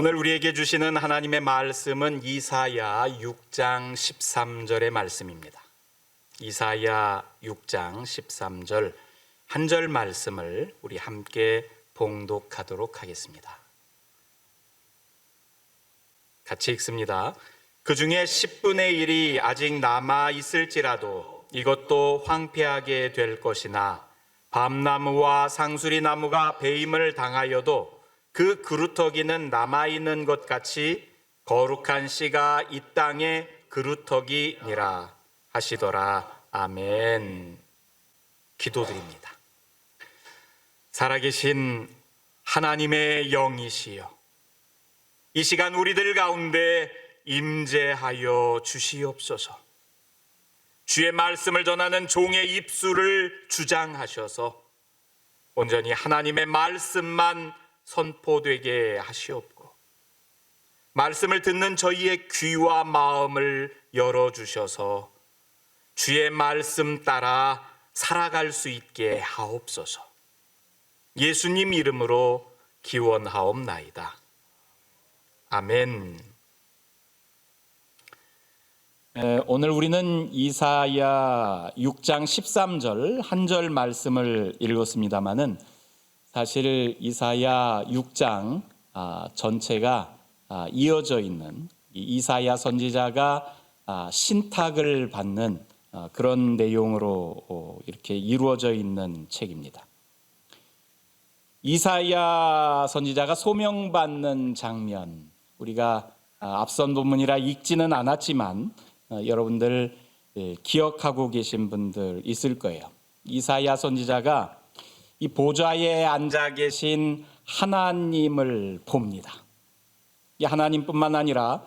오늘 우리에게 주시는 하나님의 말씀은 이사야 6장 13절의 말씀입니다. 이사야 6장 13절 한 절 말씀을 우리 함께 봉독하도록 하겠습니다. 같이 읽습니다. 그 중에 10분의 1이 아직 남아 있을지라도 이것도 황폐하게 될 것이나 밤나무와 상수리 나무가 배임을 당하여도 그 그루터기는 남아있는 것 같이 거룩한 씨가 이 땅의 그루터기니라 하시더라. 아멘. 기도드립니다. 살아계신 하나님의 영이시여, 이 시간 우리들 가운데 임재하여 주시옵소서. 주의 말씀을 전하는 종의 입술을 주장하셔서 온전히 하나님의 말씀만 선포되게 하시옵고, 말씀을 듣는 저희의 귀와 마음을 열어주셔서 주의 말씀 따라 살아갈 수 있게 하옵소서. 예수님 이름으로 기원하옵나이다. 아멘. 오늘 우리는 이사야 6장 13절 한 절 말씀을 읽었습니다마는 사실 이사야 6장 전체가 이어져 있는, 이사야 선지자가 신탁을 받는 그런 내용으로 이렇게 이루어져 있는 책입니다. 이사야 선지자가 소명받는 장면, 우리가 앞선 본문이라 읽지는 않았지만 여러분들 기억하고 계신 분들 있을 거예요. 이사야 선지자가 이 보좌에 앉아 계신 하나님을 봅니다. 이 하나님뿐만 아니라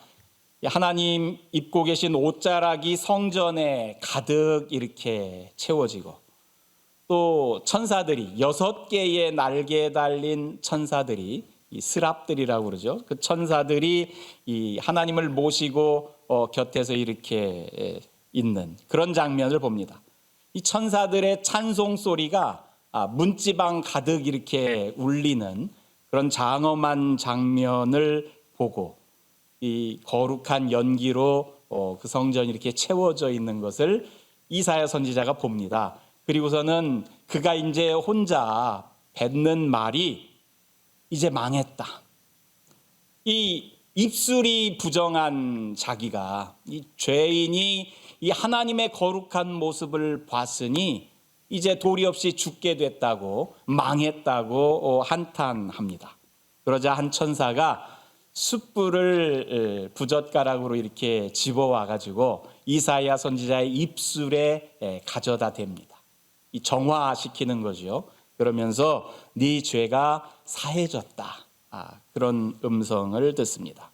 하나님 입고 계신 옷자락이 성전에 가득 이렇게 채워지고, 또 천사들이 6개의 날개에 달린 천사들이, 이 스랍들이라고 그러죠. 그 천사들이 이 하나님을 모시고 곁에서 이렇게 있는 그런 장면을 봅니다. 이 천사들의 찬송 소리가 문지방 가득 이렇게 울리는 그런 장엄한 장면을 보고, 이 거룩한 연기로 그 성전이 이렇게 채워져 있는 것을 이사야 선지자가 봅니다. 그리고서는 그가 이제 혼자 뱉는 말이 이제 망했다. 이 입술이 부정한 자기가, 이 죄인이 이 하나님의 거룩한 모습을 봤으니 이제 도리 없이 죽게 됐다고, 망했다고 한탄합니다. 그러자 한 천사가 숯불을 부젓가락으로 이렇게 집어와 가지고 이사야 선지자의 입술에 가져다 댑니다. 이 정화시키는 거죠. 그러면서 네 죄가 사해졌다, 그런 음성을 듣습니다.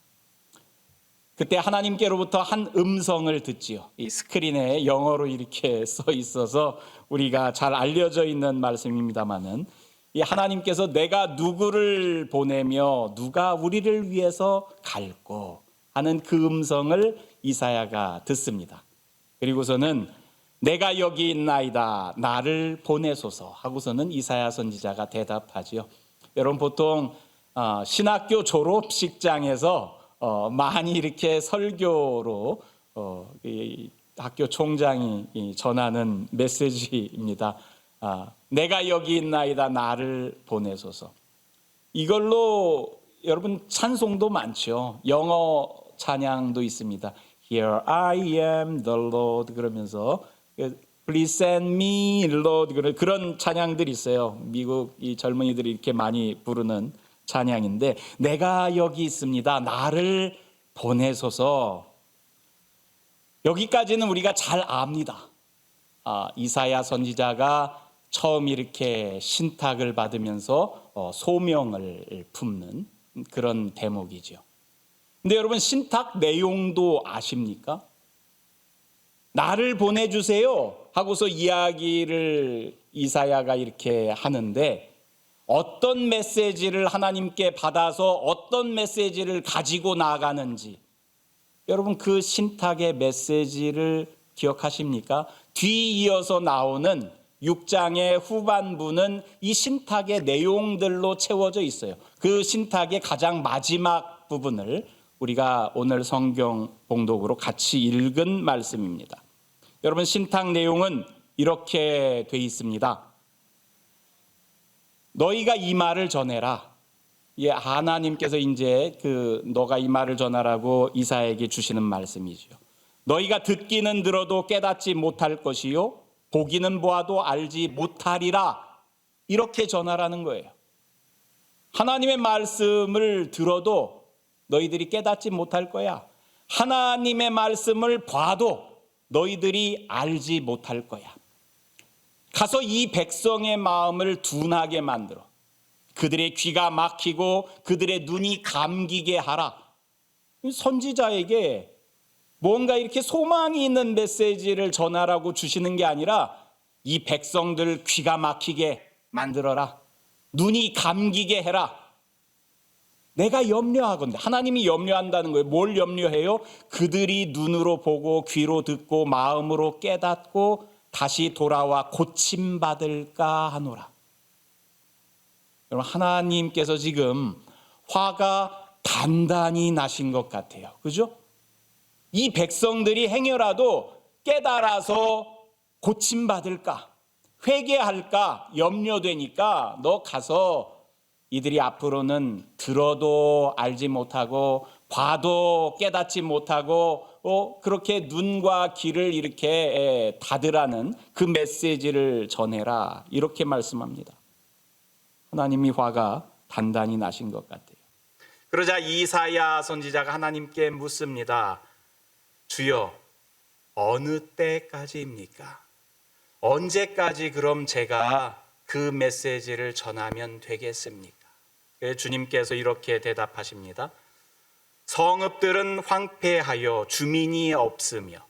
그때 하나님께로부터 한 음성을 듣지요. 이 스크린에 영어로 이렇게 써 있어서 우리가 잘 알려져 있는 말씀입니다마는, 이 하나님께서 내가 누구를 보내며 누가 우리를 위해서 갈고 하는 그 음성을 이사야가 듣습니다. 그리고서는 내가 여기 있나이다, 나를 보내소서 하고서는 이사야 선지자가 대답하지요. 여러분, 보통 신학교 졸업식장에서 많이 이렇게 설교로 이 학교 총장이 전하는 메시지입니다. 내가 여기 있나이다, 나를 보내소서. 이걸로 여러분 찬송도 많죠. 영어 찬양도 있습니다. Here I am, the Lord, 그러면서 Please send me, Lord, 그런 찬양들이 있어요. 미국 이 젊은이들이 이렇게 많이 부르는 찬양인데, 내가 여기 있습니다, 나를 보내소서. 여기까지는 우리가 잘 압니다. 이사야 선지자가 처음 이렇게 신탁을 받으면서 소명을 품는 그런 대목이죠. 근데 여러분, 신탁 내용도 아십니까? 나를 보내주세요 하고서 이야기를 이사야가 이렇게 하는데, 어떤 메시지를 하나님께 받아서 어떤 메시지를 가지고 나아가는지, 여러분 그 신탁의 메시지를 기억하십니까? 뒤이어서 나오는 6장의 후반부는 이 신탁의 내용들로 채워져 있어요. 그 신탁의 가장 마지막 앞부분을 우리가 오늘 성경 봉독으로 같이 읽은 말씀입니다. 여러분, 신탁 내용은 이렇게 돼 있습니다. 너희가 이 말을 전해라. 예, 하나님께서 이제 너가 이 말을 전하라고 이사야에게 주시는 말씀이죠. 너희가 듣기는 들어도 깨닫지 못할 것이요 보기는 보아도 알지 못하리라. 이렇게 전하라는 거예요. 하나님의 말씀을 들어도 너희들이 깨닫지 못할 거야. 하나님의 말씀을 봐도 너희들이 알지 못할 거야. 가서 이 백성의 마음을 둔하게 만들어 그들의 귀가 막히고 그들의 눈이 감기게 하라. 선지자에게 뭔가 이렇게 소망이 있는 메시지를 전하라고 주시는 게 아니라 이 백성들 귀가 막히게 만들어라. 눈이 감기게 해라. 내가 염려하건대. 하나님이 염려한다는 거예요. 뭘 염려해요? 그들이 눈으로 보고 귀로 듣고 마음으로 깨닫고 다시 돌아와 고침받을까 하노라. 여러분, 하나님께서 지금 화가 단단히 나신 것 같아요. 그죠? 이 백성들이 행여라도 깨달아서 고침받을까, 회개할까 염려되니까 너 가서 이들이 앞으로는 들어도 알지 못하고 봐도 깨닫지 못하고 그렇게 눈과 귀를 이렇게 닫으라는 그 메시지를 전해라. 이렇게 말씀합니다. 하나님이 화가 단단히 나신 것 같아요. 그러자 이사야 선지자가 하나님께 묻습니다. 주여, 어느 때까지입니까? 언제까지 그럼 제가 그 메시지를 전하면 되겠습니까? 주님께서 이렇게 대답하십니다. 성읍들은 황폐하여 주민이 없으며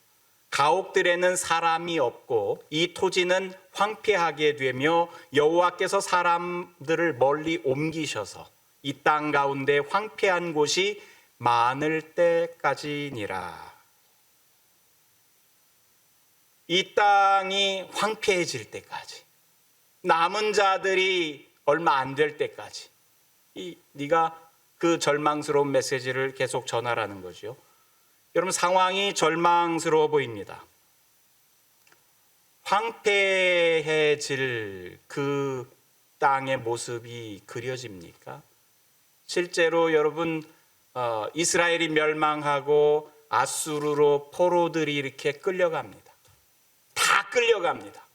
가옥들에는 사람이 없고 이 토지는 황폐하게 되며 여호와께서 사람들을 멀리 옮기셔서 이 땅 가운데 황폐한 곳이 많을 때까지니라. 이 땅이 황폐해질 때까지, 남은 자들이 얼마 안 될 때까지 네가 그 절망스러운 메시지를 계속 전하라는 거죠. 여러분, 상황이 절망스러워 보입니다. 황폐해질 그 땅의 모습이 그려집니까? 실제로 여러분, 이스라엘이 멸망하고 아수르로 포로들이 이렇게 끌려갑니다. 다 끌려갑니다.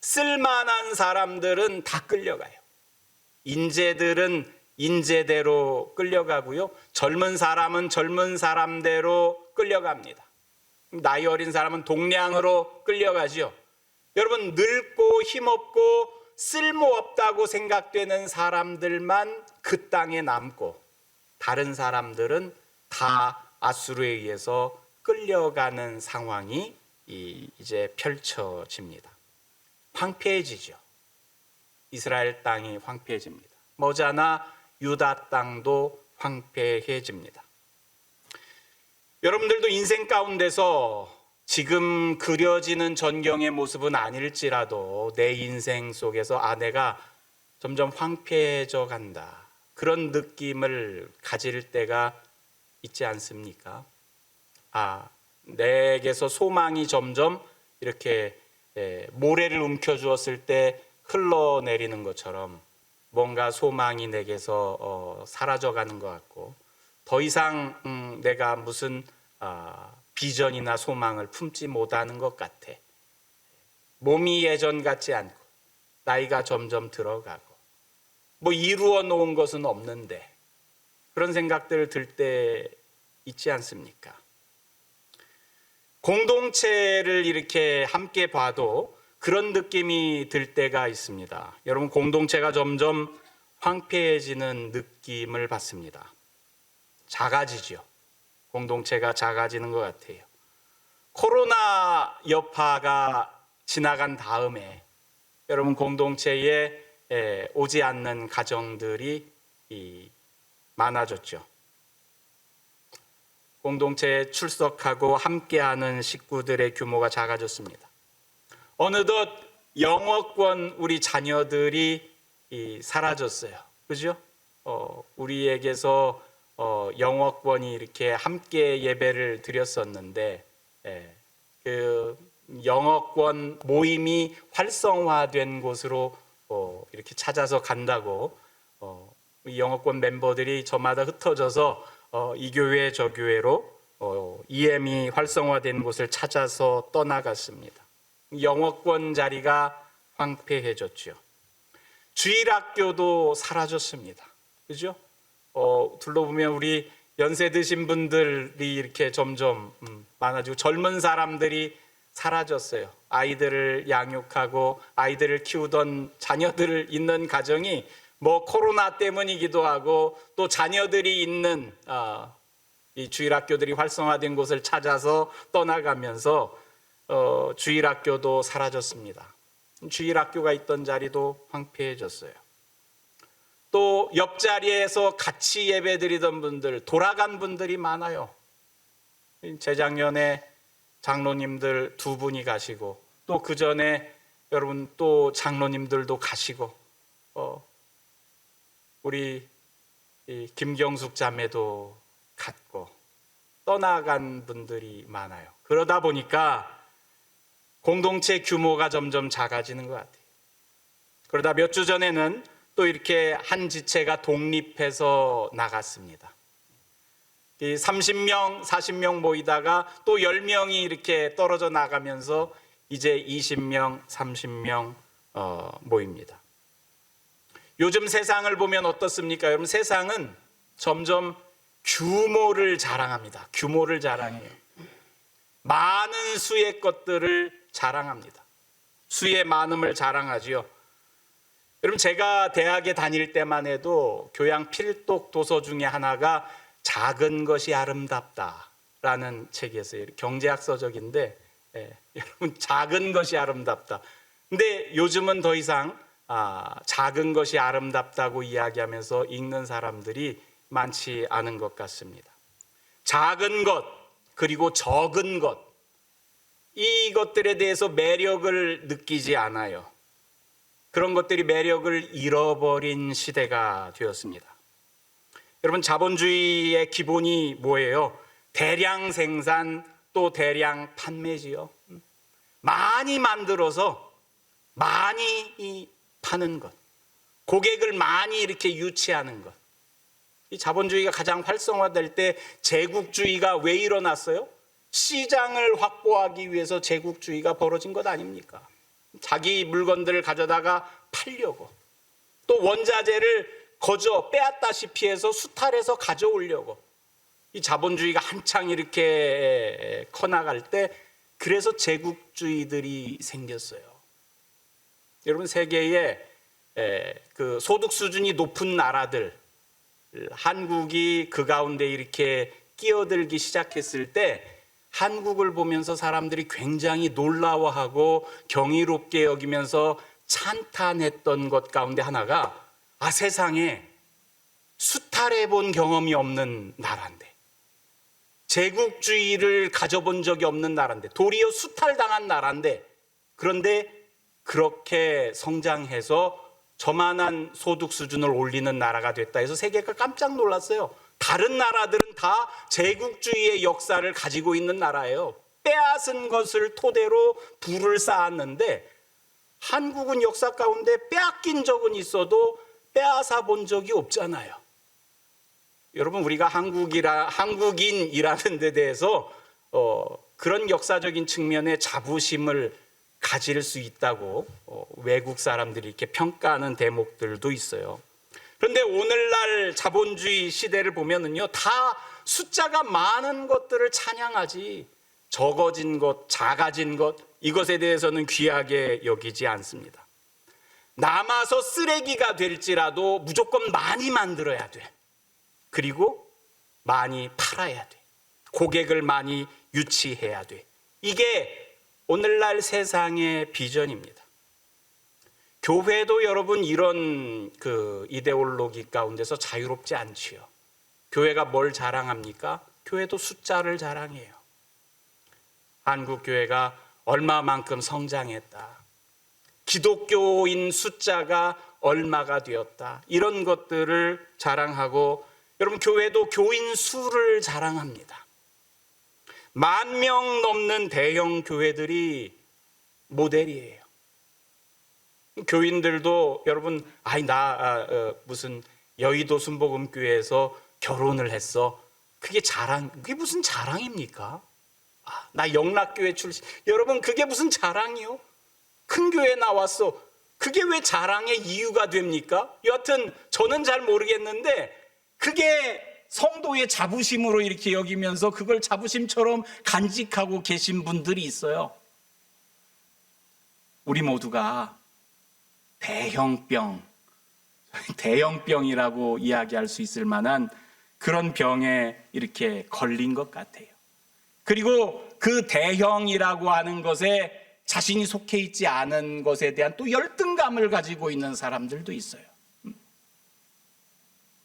쓸만한 사람들은 다 끌려가요. 인재들은 인재대로 끌려가고요. 젊은 사람은 젊은 사람대로 끌려갑니다. 나이 어린 사람은 동량으로 끌려가죠. 여러분, 늙고 힘없고 쓸모없다고 생각되는 사람들만 그 땅에 남고 다른 사람들은 다 아수르에 의해서 끌려가는 상황이 이제 펼쳐집니다. 황폐해지죠. 이스라엘 땅이 황폐해집니다. 머지않아 유다 땅도 황폐해집니다. 여러분들도 인생 가운데서 지금 그려지는 전경의 모습은 아닐지라도 내 인생 속에서 내가 점점 황폐해져 간다, 그런 느낌을 가질 때가 있지 않습니까? 내게서 소망이 점점 이렇게 모래를 움켜주었을 때 흘러내리는 것처럼 뭔가 소망이 내게서 사라져가는 것 같고, 더 이상 내가 무슨 비전이나 소망을 품지 못하는 것 같아. 몸이 예전 같지 않고 나이가 점점 들어가고 뭐 이루어 놓은 것은 없는데, 그런 생각들 들 때 있지 않습니까? 공동체를 이렇게 함께 봐도 그런 느낌이 들 때가 있습니다. 여러분, 공동체가 점점 황폐해지는 느낌을 받습니다. 작아지죠. 공동체가 작아지는 것 같아요. 코로나 여파가 지나간 다음에 여러분, 공동체에 오지 않는 가정들이 많아졌죠. 공동체에 출석하고 함께하는 식구들의 규모가 작아졌습니다. 어느덧 영어권 우리 자녀들이 사라졌어요. 그죠? 우리에게서 영어권이 이렇게 함께 예배를 드렸었는데, 그 영어권 모임이 활성화된 곳으로 이렇게 찾아서 간다고 이 영어권 멤버들이 저마다 흩어져서 이 교회 저 교회로 EM이 활성화된 곳을 찾아서 떠나갔습니다. 영어권 자리가 황폐해졌죠. 주일학교도 사라졌습니다. 그죠? 둘러보면 우리 연세 드신 분들이 이렇게 점점 많아지고 젊은 사람들이 사라졌어요. 아이들을 양육하고 아이들을 키우던 자녀들을 있는 가정이 뭐 코로나 때문이기도 하고 또 자녀들이 있는 이 주일학교들이 활성화된 곳을 찾아서 떠나가면서 주일학교도 사라졌습니다. 주일학교가 있던 자리도 황폐해졌어요. 또 옆자리에서 같이 예배드리던 분들, 돌아간 분들이 많아요. 재작년에 장로님들 2분이 가시고 또 그 전에 여러분 또 장로님들도 가시고 우리 김경숙 자매도 갔고 떠나간 분들이 많아요. 그러다 보니까 공동체 규모가 점점 작아지는 것 같아요. 그러다 몇 주 전에는 또 이렇게 한 지체가 독립해서 나갔습니다. 30명, 40명 모이다가 또 10명이 이렇게 떨어져 나가면서 이제 20명, 30명 모입니다. 요즘 세상을 보면 어떻습니까? 여러분, 세상은 점점 규모를 자랑합니다. 규모를 자랑해요. 많은 수의 것들을 자랑합니다. 수의 많음을 자랑하지요. 여러분, 제가 대학에 다닐 때만 해도 교양 필독 도서 중에 하나가 작은 것이 아름답다라는 책이었어요. 경제학 서적인데 여러분, 작은 것이 아름답다. 근데 요즘은 더 이상 작은 것이 아름답다고 이야기하면서 읽는 사람들이 많지 않은 것 같습니다. 작은 것 그리고 적은 것, 이것들에 대해서 매력을 느끼지 않아요. 그런 것들이 매력을 잃어버린 시대가 되었습니다. 여러분, 자본주의의 기본이 뭐예요? 대량 생산 또 대량 판매지요. 많이 만들어서 많이 파는 것, 고객을 많이 이렇게 유치하는 것. 이 자본주의가 가장 활성화될 때 제국주의가 왜 일어났어요? 시장을 확보하기 위해서 제국주의가 벌어진 것 아닙니까? 자기 물건들을 가져다가 팔려고, 또 원자재를 거저 빼앗다시피 해서 수탈해서 가져오려고. 이 자본주의가 한창 이렇게 커나갈 때 그래서 제국주의들이 생겼어요. 여러분, 세계의 그 소득 수준이 높은 나라들, 한국이 그 가운데 이렇게 끼어들기 시작했을 때 한국을 보면서 사람들이 굉장히 놀라워하고 경이롭게 여기면서 찬탄했던 것 가운데 하나가 세상에 수탈해 본 경험이 없는 나라인데, 제국주의를 가져본 적이 없는 나라인데, 도리어 수탈당한 나라인데, 그런데 그렇게 성장해서 저만한 소득 수준을 올리는 나라가 됐다 해서 세계가 깜짝 놀랐어요. 다른 나라들은 다 제국주의의 역사를 가지고 있는 나라예요. 빼앗은 것을 토대로 부를 쌓았는데 한국은 역사 가운데 빼앗긴 적은 있어도 빼앗아 본 적이 없잖아요. 여러분, 우리가 한국인이라는 데 대해서 그런 역사적인 측면의 자부심을 가질 수 있다고 외국 사람들이 이렇게 평가하는 대목들도 있어요. 그런데 오늘날 자본주의 시대를 보면은요, 다 숫자가 많은 것들을 찬양하지 적어진 것, 작아진 것, 이것에 대해서는 귀하게 여기지 않습니다. 남아서 쓰레기가 될지라도 무조건 많이 만들어야 돼. 그리고 많이 팔아야 돼. 고객을 많이 유치해야 돼. 이게 오늘날 세상의 비전입니다. 교회도 여러분 이런 그 이데올로기 가운데서 자유롭지 않지요. 교회가 뭘 자랑합니까? 교회도 숫자를 자랑해요. 한국 교회가 얼마만큼 성장했다. 기독교인 숫자가 얼마가 되었다. 이런 것들을 자랑하고 여러분, 교회도 교인 수를 자랑합니다. 10,000명 넘는 대형 교회들이 모델이에요. 교인들도 여러분, 무슨 여의도 순복음교회에서 결혼을 했어. 그게 무슨 자랑입니까? 나 영락교회 출신. 여러분, 그게 무슨 자랑이요? 큰 교회 나왔어. 그게 왜 자랑의 이유가 됩니까? 여하튼 저는 잘 모르겠는데 그게 성도의 자부심으로 이렇게 여기면서 그걸 자부심처럼 간직하고 계신 분들이 있어요. 우리 모두가 대형병이라고 이야기할 수 있을 만한 그런 병에 이렇게 걸린 것 같아요. 그리고 그 대형이라고 하는 것에 자신이 속해 있지 않은 것에 대한 또 열등감을 가지고 있는 사람들도 있어요.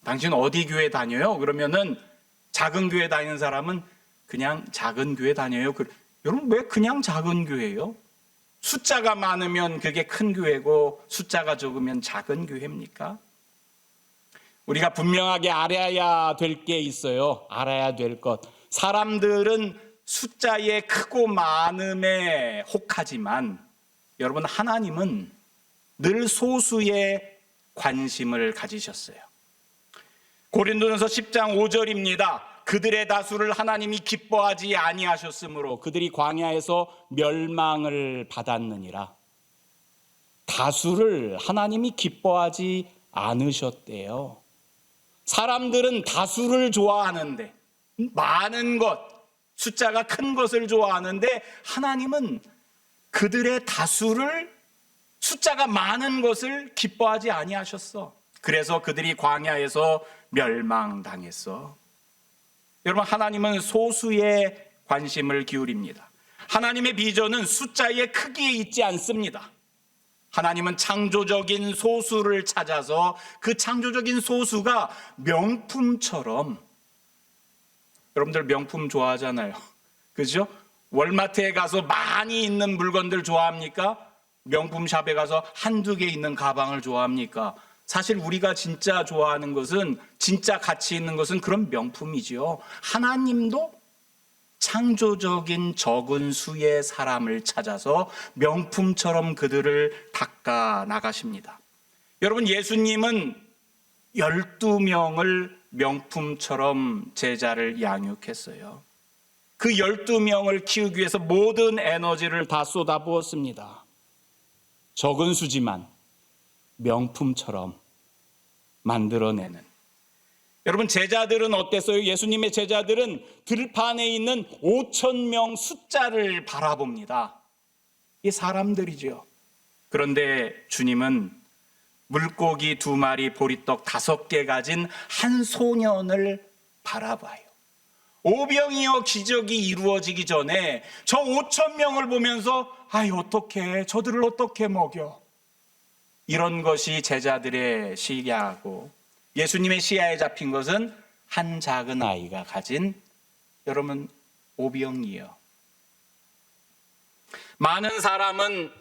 당신 어디 교회 다녀요? 그러면은 작은 교회 다니는 사람은 그냥 작은 교회 다녀요. 여러분, 왜 그냥 작은 교회예요? 숫자가 많으면 그게 큰 교회고 숫자가 적으면 작은 교회입니까? 우리가 분명하게 알아야 될 게 있어요. 알아야 될 것. 사람들은 숫자의 크고 많음에 혹하지만 여러분, 하나님은 늘 소수의 관심을 가지셨어요. 고린도전서 10장 5절입니다. 그들의 다수를 하나님이 기뻐하지 아니하셨으므로 그들이 광야에서 멸망을 받았느니라. 다수를 하나님이 기뻐하지 않으셨대요. 사람들은 다수를 좋아하는데, 많은 것, 숫자가 큰 것을 좋아하는데 하나님은 그들의 다수를, 숫자가 많은 것을 기뻐하지 아니하셨어. 그래서 그들이 광야에서 멸망당했어. 여러분, 하나님은 소수에 관심을 기울입니다. 하나님의 비전은 숫자의 크기에 있지 않습니다. 하나님은 창조적인 소수를 찾아서 그 창조적인 소수가 명품처럼, 여러분들 명품 좋아하잖아요. 그죠? 월마트에 가서 많이 있는 물건들 좋아합니까? 명품샵에 가서 한두 개 있는 가방을 좋아합니까? 사실 우리가 진짜 좋아하는 것은, 진짜 가치 있는 것은 그런 명품이지요. 하나님도 창조적인 적은 수의 사람을 찾아서 명품처럼 그들을 닦아 나가십니다. 여러분, 예수님은 12명을 명품처럼 제자를 양육했어요. 그 12명을 키우기 위해서 모든 에너지를 다 쏟아부었습니다. 적은 수지만 명품처럼 만들어내는. 여러분, 제자들은 어땠어요? 예수님의 제자들은 들판에 있는 5,000명 숫자를 바라봅니다. 이 사람들이죠. 그런데 주님은 물고기 2마리, 보리떡 5개 가진 한 소년을 바라봐요. 오병이어 기적이 이루어지기 전에 저 5,000명을 보면서 어떡해, 저들을 어떻게 먹여? 이런 것이 제자들의 시야고, 예수님의 시야에 잡힌 것은 한 작은 아이가 가진, 여러분, 오병이어. 많은 사람은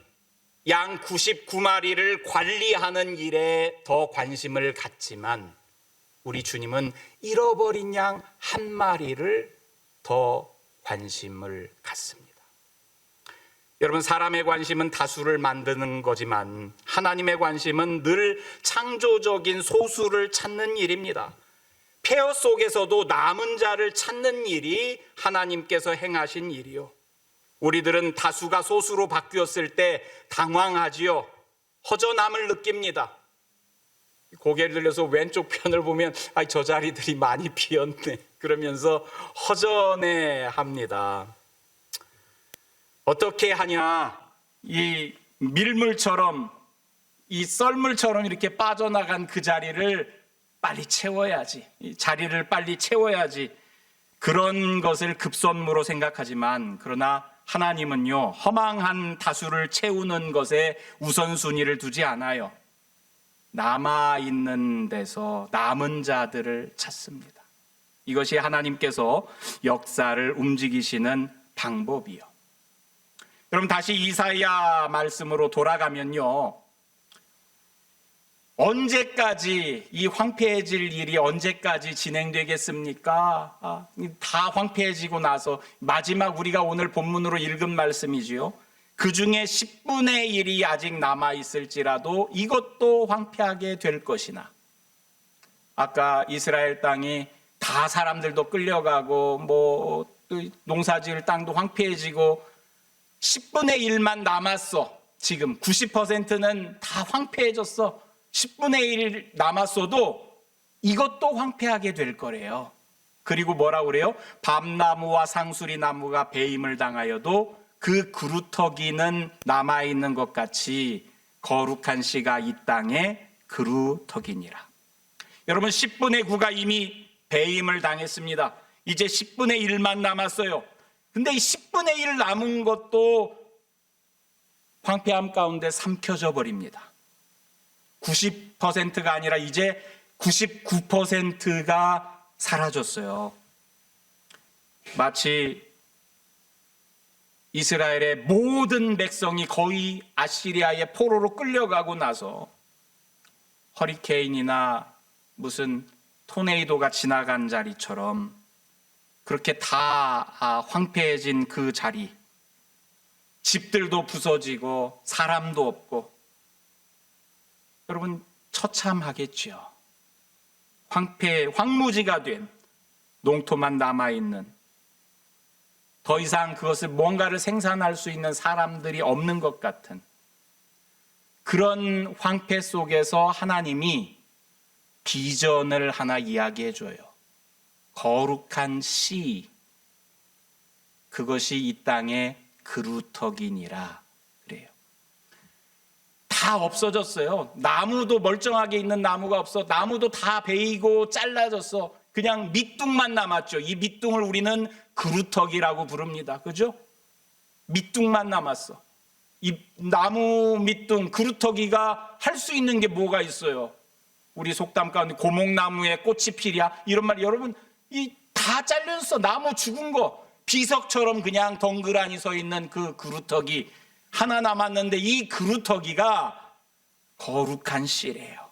양 99마리를 관리하는 일에 더 관심을 갖지만 우리 주님은 잃어버린 양 1마리를 더 관심을 갖습니다. 여러분, 사람의 관심은 다수를 만드는 거지만 하나님의 관심은 늘 창조적인 소수를 찾는 일입니다. 폐허 속에서도 남은 자를 찾는 일이 하나님께서 행하신 일이요. 우리들은 다수가 소수로 바뀌었을 때 당황하지요. 허전함을 느낍니다. 고개를 들려서 왼쪽 편을 보면 저 자리들이 많이 비었네, 그러면서 허전해합니다. 어떻게 하냐, 이 밀물처럼, 이 썰물처럼 이렇게 빠져나간 그 자리를 빨리 채워야지, 이 자리를 빨리 채워야지, 그런 것을 급선무로 생각하지만, 그러나 하나님은요, 허망한 다수를 채우는 것에 우선순위를 두지 않아요. 남아있는 데서 남은 자들을 찾습니다. 이것이 하나님께서 역사를 움직이시는 방법이요. 여러분, 다시 이사야 말씀으로 돌아가면요, 언제까지 이 황폐해질 일이 언제까지 진행되겠습니까? 다 황폐해지고 나서 마지막 우리가 오늘 본문으로 읽은 말씀이지요. 그 중에 10분의 1이 아직 남아있을지라도 이것도 황폐하게 될 것이나, 아까 이스라엘 땅이 다 사람들도 끌려가고 뭐 농사지을 땅도 황폐해지고 10분의 1만 남았어. 지금 90%는 다 황폐해졌어. 10분의 1 남았어도 이것도 황폐하게 될 거래요. 그리고 뭐라고 그래요? 밤나무와 상수리 나무가 배임을 당하여도 그 그루터기는 남아있는 것 같이 거룩한 씨가 이 땅에 그루터기니라. 여러분, 10분의 9가 이미 배임을 당했습니다. 이제 10분의 1만 남았어요. 근데 이 10분의 1 남은 것도 황폐함 가운데 삼켜져 버립니다. 90%가 아니라 이제 99%가 사라졌어요. 마치 이스라엘의 모든 백성이 거의 아시리아의 포로로 끌려가고 나서 허리케인이나 무슨 토네이도가 지나간 자리처럼 그렇게 다 황폐해진 그 자리, 집들도 부서지고 사람도 없고, 여러분 처참하겠죠. 황무지가 된 농토만 남아있는, 더 이상 그것을 뭔가를 생산할 수 있는 사람들이 없는 것 같은 그런 황폐 속에서 하나님이 비전을 하나 이야기해 줘요. 거룩한 씨, 그것이 이 땅의 그루터기니라 그래요. 다 없어졌어요. 나무도 멀쩡하게 있는 나무가 없어. 나무도 다 베이고 잘라졌어. 그냥 밑둥만 남았죠. 이 밑둥을 우리는 그루터기라고 부릅니다. 그죠? 밑둥만 남았어. 이 나무 밑둥, 그루터기가 할 수 있는 게 뭐가 있어요? 우리 속담 가운데 고목나무에 꽃이 피랴 이런 말, 여러분 이 다 잘렸어. 나무 죽은 거 비석처럼 그냥 덩그라니 서 있는 그 그루터기 하나 남았는데, 이 그루터기가 거룩한 씨래요.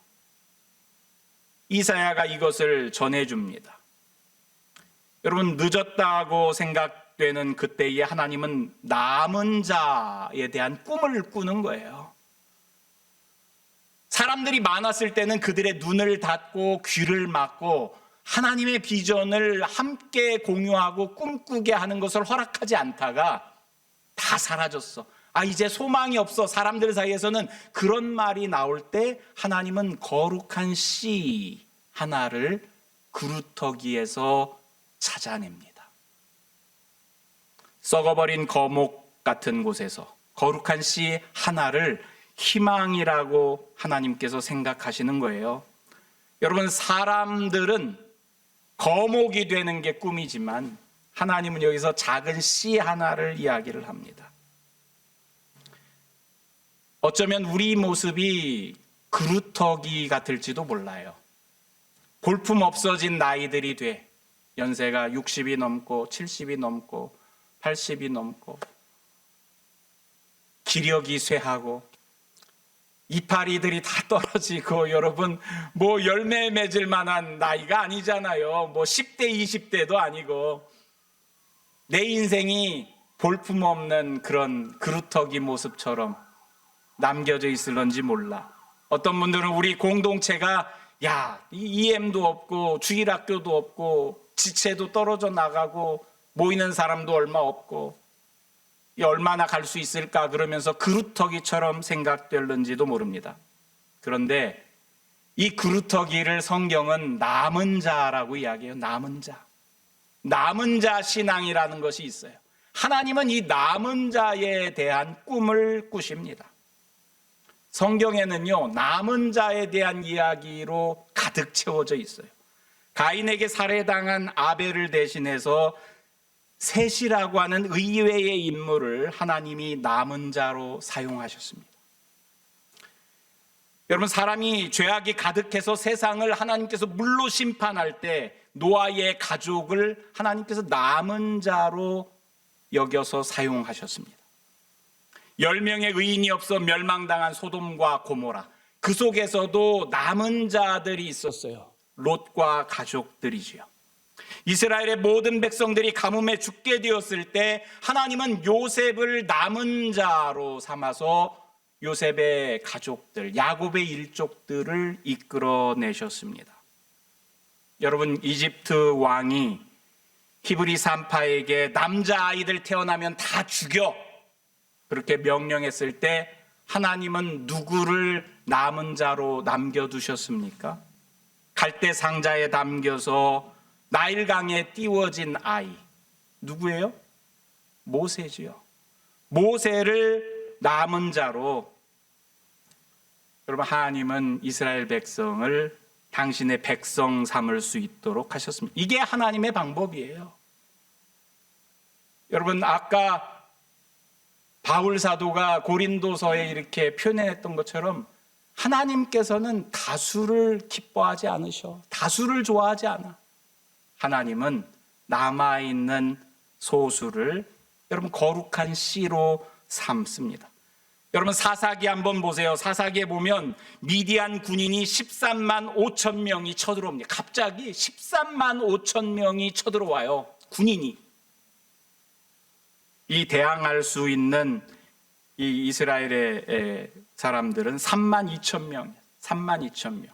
이사야가 이것을 전해줍니다. 여러분, 늦었다고 생각되는 그때에 하나님은 남은 자에 대한 꿈을 꾸는 거예요. 사람들이 많았을 때는 그들의 눈을 닫고 귀를 막고 하나님의 비전을 함께 공유하고 꿈꾸게 하는 것을 허락하지 않다가 다 사라졌어. 이제 소망이 없어. 사람들 사이에서는 그런 말이 나올 때 하나님은 거룩한 씨 하나를 그루터기에서 찾아냅니다. 썩어버린 거목 같은 곳에서 거룩한 씨 하나를 희망이라고 하나님께서 생각하시는 거예요. 여러분, 사람들은 거목이 되는 게 꿈이지만 하나님은 여기서 작은 씨 하나를 이야기를 합니다. 어쩌면 우리 모습이 그루터기 같을지도 몰라요. 볼품 없어진 나이들이 돼 연세가 60이 넘고 70이 넘고 80이 넘고 기력이 쇠하고 이파리들이 다 떨어지고, 여러분 뭐 열매 맺을 만한 나이가 아니잖아요. 뭐 10대 20대도 아니고 내 인생이 볼품없는 그런 그루터기 모습처럼 남겨져 있을런지 몰라. 어떤 분들은 우리 공동체가 EM도 없고 주일학교도 없고 지체도 떨어져 나가고 모이는 사람도 얼마 없고 얼마나 갈 수 있을까 그러면서 그루터기처럼 생각될는지도 모릅니다. 그런데 이 그루터기를 성경은 남은 자라고 이야기해요. 남은 자. 남은 자 신앙이라는 것이 있어요. 하나님은 이 남은 자에 대한 꿈을 꾸십니다. 성경에는요, 남은 자에 대한 이야기로 가득 채워져 있어요. 가인에게 살해당한 아벨을 대신해서 셋이라고 하는 의외의 인물을 하나님이 남은 자로 사용하셨습니다. 여러분, 사람이 죄악이 가득해서 세상을 하나님께서 물로 심판할 때 노아의 가족을 하나님께서 남은 자로 여겨서 사용하셨습니다. 10명의 의인이 없어 멸망당한 소돔과 고모라, 그 속에서도 남은 자들이 있었어요. 롯과 가족들이지요. 이스라엘의 모든 백성들이 가뭄에 죽게 되었을 때 하나님은 요셉을 남은 자로 삼아서 요셉의 가족들, 야곱의 일족들을 이끌어내셨습니다. 여러분, 이집트 왕이 히브리 산파에게 남자아이들 태어나면 다 죽여, 그렇게 명령했을 때 하나님은 누구를 남은 자로 남겨두셨습니까? 갈대 상자에 담겨서 나일강에 띄워진 아이, 누구예요? 모세지요. 모세를 남은 자로, 여러분, 하나님은 이스라엘 백성을 당신의 백성 삼을 수 있도록 하셨습니다. 이게 하나님의 방법이에요. 여러분, 아까 바울 사도가 고린도서에 이렇게 표현했던 것처럼 하나님께서는 다수를 기뻐하지 않으셔. 다수를 좋아하지 않아. 하나님은 남아있는 소수를 여러분 거룩한 씨로 삼습니다. 여러분, 사사기 한번 보세요. 사사기에 보면 미디안 군인이 13만 5천 명이 쳐들어옵니다. 갑자기 13만 5천 명이 쳐들어와요. 군인이. 이 대항할 수 있는 이 이스라엘의 사람들은 3만 2천 명, 3만 2천 명.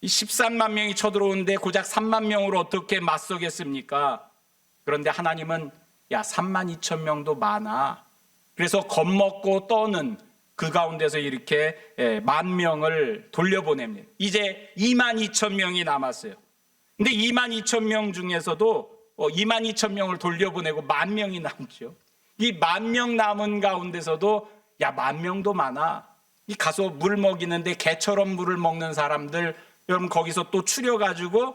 이 13만 명이 쳐들어오는데 고작 3만 명으로 어떻게 맞서겠습니까? 그런데 하나님은 3만 2천 명도 많아. 그래서 겁먹고 떠는 그 가운데서 이렇게 10,000명을 돌려보냅니다. 이제 2만 2천 명이 남았어요. 근데 2만 2천 명 중에서도 2만 2천 명을 돌려보내고 10,000명이 남죠. 이 10,000명 남은 가운데서도 10,000명도 많아. 이 가서 물 먹이는데 개처럼 물을 먹는 사람들, 여러분 거기서 또 추려가지고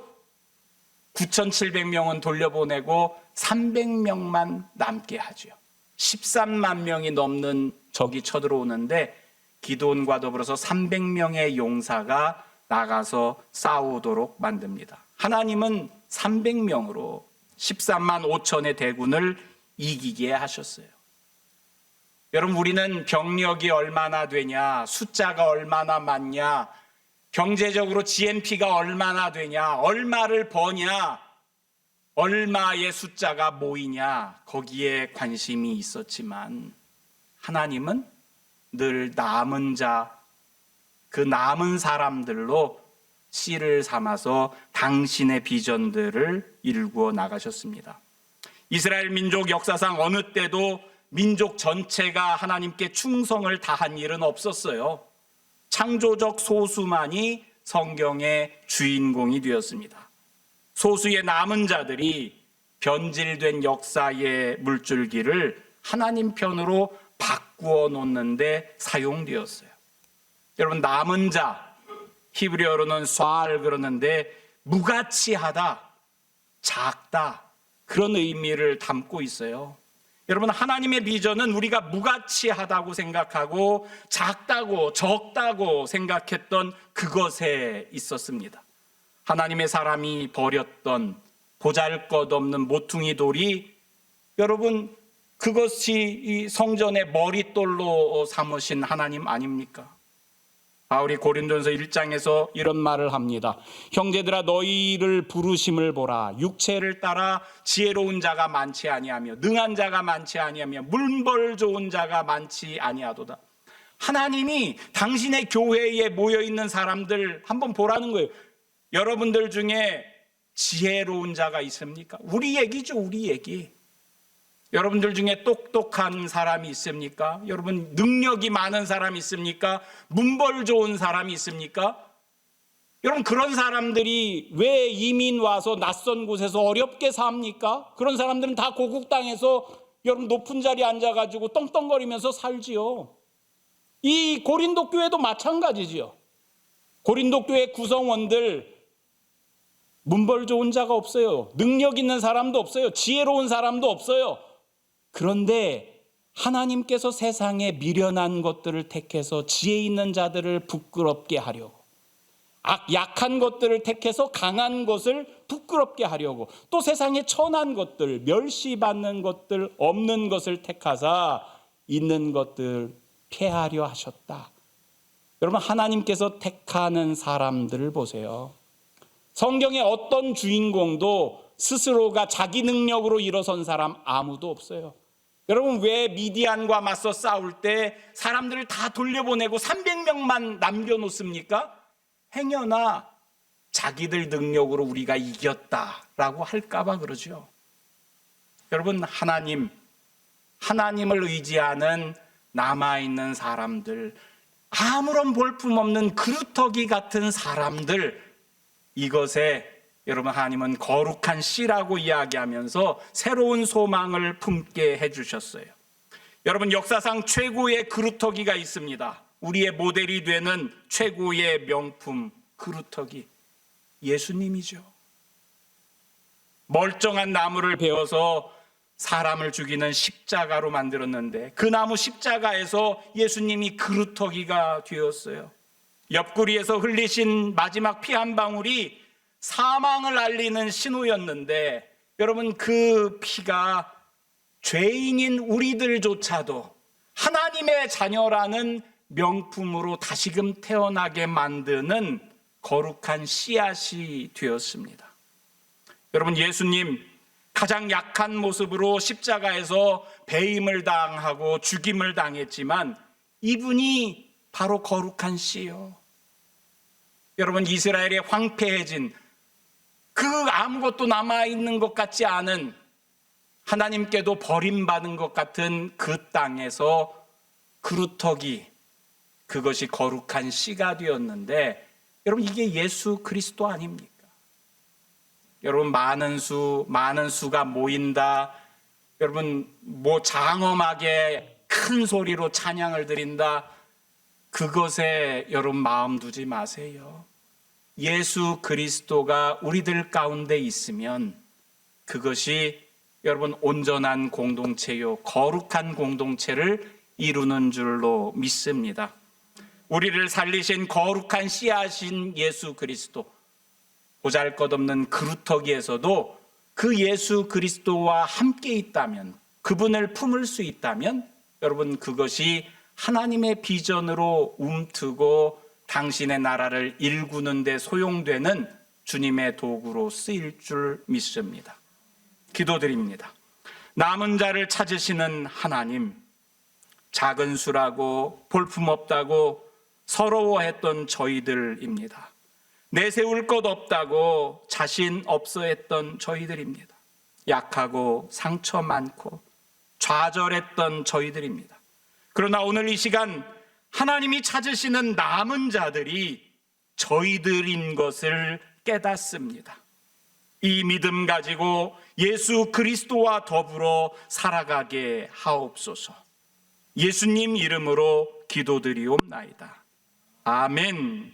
9,700명은 돌려보내고 300명만 남게 하죠. 13만 명이 넘는 적이 쳐들어오는데 기드온과 더불어서 300명의 용사가 나가서 싸우도록 만듭니다. 하나님은 300명으로 13만 5천의 대군을 이기게 하셨어요. 여러분, 우리는 병력이 얼마나 되냐, 숫자가 얼마나 많냐, 경제적으로 GNP가 얼마나 되냐, 얼마를 버냐, 얼마의 숫자가 모이냐, 거기에 관심이 있었지만 하나님은 늘 남은 자, 그 남은 사람들로 씨를 삼아서 당신의 비전들을 이루어 나가셨습니다. 이스라엘 민족 역사상 어느 때도 민족 전체가 하나님께 충성을 다한 일은 없었어요. 창조적 소수만이 성경의 주인공이 되었습니다. 소수의 남은 자들이 변질된 역사의 물줄기를 하나님 편으로 바꾸어 놓는데 사용되었어요. 여러분, 남은 자, 히브리어로는 쏴알 그러는데 무가치하다, 작다, 그런 의미를 담고 있어요. 여러분, 하나님의 비전은 우리가 무가치하다고 생각하고 작다고 적다고 생각했던 그것에 있었습니다. 하나님의 사람이 버렸던 보잘것없는 모퉁이 돌이, 여러분, 그것이 이 성전의 머릿돌로 삼으신 하나님 아닙니까? 바울이 고린도전서 1장에서 이런 말을 합니다. 형제들아, 너희를 부르심을 보라. 육체를 따라 지혜로운 자가 많지 아니하며 능한 자가 많지 아니하며 문벌 좋은 자가 많지 아니하도다. 하나님이 당신의 교회에 모여있는 사람들 한번 보라는 거예요. 여러분들 중에 지혜로운 자가 있습니까? 우리 얘기죠, 우리 얘기. 여러분들 중에 똑똑한 사람이 있습니까? 여러분, 능력이 많은 사람이 있습니까? 문벌 좋은 사람이 있습니까? 여러분, 그런 사람들이 왜 이민 와서 낯선 곳에서 어렵게 삽니까? 그런 사람들은 다 고국 땅에서 여러분 높은 자리에 앉아가지고 떵떵거리면서 살지요. 이 고린도 교회도 마찬가지지요. 고린도 교회 구성원들 문벌 좋은 자가 없어요. 능력 있는 사람도 없어요. 지혜로운 사람도 없어요. 그런데 하나님께서 세상에 미련한 것들을 택해서 지혜 있는 자들을 부끄럽게 하려고, 약한 것들을 택해서 강한 것을 부끄럽게 하려고, 또 세상에 천한 것들, 멸시받는 것들, 없는 것을 택하사 있는 것들 폐하려 하셨다. 여러분, 하나님께서 택하는 사람들을 보세요. 성경의 어떤 주인공도 스스로가 자기 능력으로 일어선 사람 아무도 없어요. 여러분, 왜 미디안과 맞서 싸울 때 사람들을 다 돌려보내고 300명만 남겨놓습니까? 행여나 자기들 능력으로 우리가 이겼다라고 할까봐 그러죠. 여러분, 하나님을 의지하는 남아있는 사람들, 아무런 볼품없는 그루터기 같은 사람들, 이것에 여러분, 하나님은 거룩한 씨라고 이야기하면서 새로운 소망을 품게 해주셨어요. 여러분, 역사상 최고의 그루터기가 있습니다. 우리의 모델이 되는 최고의 명품 그루터기, 예수님이죠. 멀쩡한 나무를 베어서 사람을 죽이는 십자가로 만들었는데 그 나무 십자가에서 예수님이 그루터기가 되었어요. 옆구리에서 흘리신 마지막 피 한 방울이 사망을 알리는 신호였는데, 여러분, 그 피가 죄인인 우리들조차도 하나님의 자녀라는 명품으로 다시금 태어나게 만드는 거룩한 씨앗이 되었습니다. 여러분, 예수님 가장 약한 모습으로 십자가에서 배임을 당하고 죽임을 당했지만 이분이 바로 거룩한 씨요. 여러분, 이스라엘의 황폐해진 그 아무것도 남아있는 것 같지 않은, 하나님께도 버림받은 것 같은 그 땅에서 그루터기, 그것이 거룩한 씨가 되었는데, 여러분, 이게 예수 그리스도 아닙니까? 여러분, 많은 수가 모인다, 여러분, 장엄하게 큰 소리로 찬양을 드린다, 그것에 여러분 마음 두지 마세요. 예수 그리스도가 우리들 가운데 있으면 그것이 여러분 온전한 공동체요, 거룩한 공동체를 이루는 줄로 믿습니다. 우리를 살리신 거룩한 씨앗인 예수 그리스도, 보잘것없는 그루터기에서도 그 예수 그리스도와 함께 있다면, 그분을 품을 수 있다면, 여러분, 그것이 하나님의 비전으로 움트고 당신의 나라를 일구는 데 소용되는 주님의 도구로 쓰일 줄 믿습니다. 기도드립니다. 남은 자를 찾으시는 하나님, 작은 수라고 볼품없다고 서러워했던 저희들입니다. 내세울 것 없다고 자신 없어 했던 저희들입니다. 약하고 상처 많고 좌절했던 저희들입니다. 그러나 오늘 이 시간 하나님이 찾으시는 남은 자들이 저희들인 것을 깨닫습니다. 이 믿음 가지고 예수 그리스도와 더불어 살아가게 하옵소서. 예수님 이름으로 기도드리옵나이다. 아멘.